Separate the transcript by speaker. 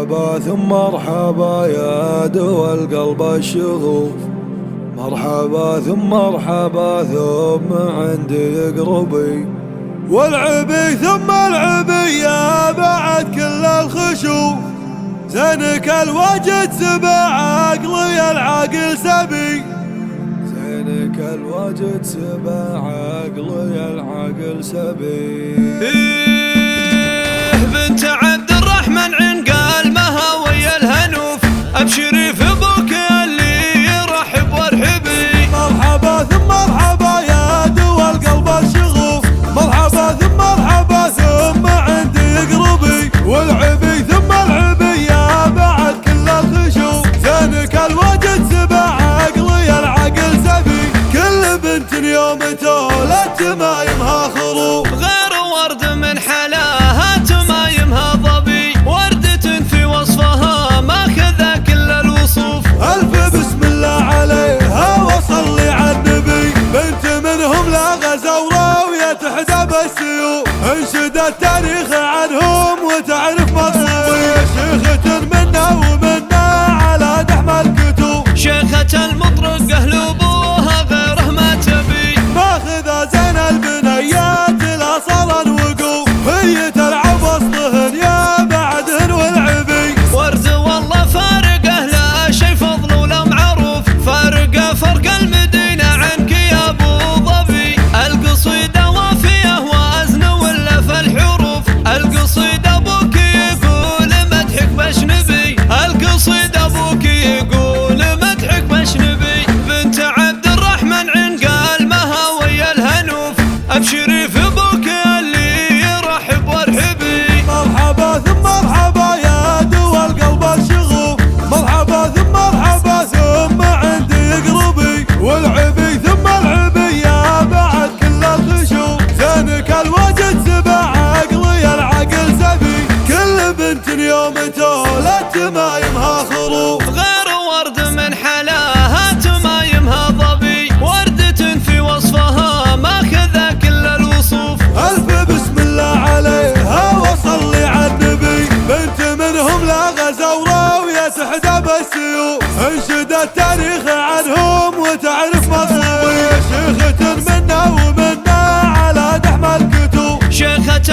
Speaker 1: مرحبا ثم مرحبا يا دوا القلب الشغوف، مرحبا ثم مرحبا ثم عندي قربي، والعبي ثم العبي يا بعد كل الخشوف، زينك الوجد سبع عقلي العقل سبي، زينك الوجد سبع عقلي العقل سبي.
Speaker 2: بنت عبد الرحمن عنقال مهاوي الهنوف، ابشري في ابوك اللي يرحب وارحبي.
Speaker 1: مرحبا ثم مرحبا يا دوا القلب الشغوف، مرحبا ثم مرحبا ثم عندي قربي، والعبي ثم العبي يا بعد كل الخشوف، زينك الوجد سبع عقلي العقل سبي، كل بنت يوم تولد تمايمها خروف،
Speaker 2: غير ورد من حلاها تمايمها ظبي، وردة في وصفها ماخذة كل الوصوف،
Speaker 1: ألف بسم الله عليها وصلي على النبي، بنت منهم لا غزورة ويتحدى بالسيوف، انشد التاريخ عنهم وتعرف مصيبي، شيخة منا ومنا على دحم الكتوب،
Speaker 2: شيخة المطرق اهل ابوها غيره ما تبي،
Speaker 1: ماخذة زين البنيات لا صار الوقوف، هي تلعب وسطهن يا بعدهن والعبي،
Speaker 2: ورد والله فارق اهلها شي فضل ولا معروف، فارق فرق المدينة عنك يا ابو ظبي، القصيدة وافية وازن ولا في الحروف، القصيدة ابوك يقول مدحك بشنبي، القصيدة ابوك يقول مدحك بشنبي، بنت عبد الرحمن عنقال مهاوي الهنوف، ابشري في ابوك اللي يرحب وارحبي.
Speaker 1: مرحبا ثم مرحبا يا دوا القلب الشغوف، مرحبا ثم مرحبا ثم عندي قربي، والعبي ثم العبي يا بعد كل الخشوف، زينك الوجد سبع عقلي العقل سبي، كل بنت يوم تولد تمايمها خروف،
Speaker 2: غير ورد من حلاها تمايمها ظبي، وردة في وصفها ماخذة كل الوصوف،
Speaker 1: ألف بسم الله عليها وصلي على النبي، بنت منهم لا غزورة ويتحدى بالسيوف، انشد التاريخ عنهم وتعرف مصيبي، شيخة منا ومنا على دحم الكتوب،
Speaker 2: شيخة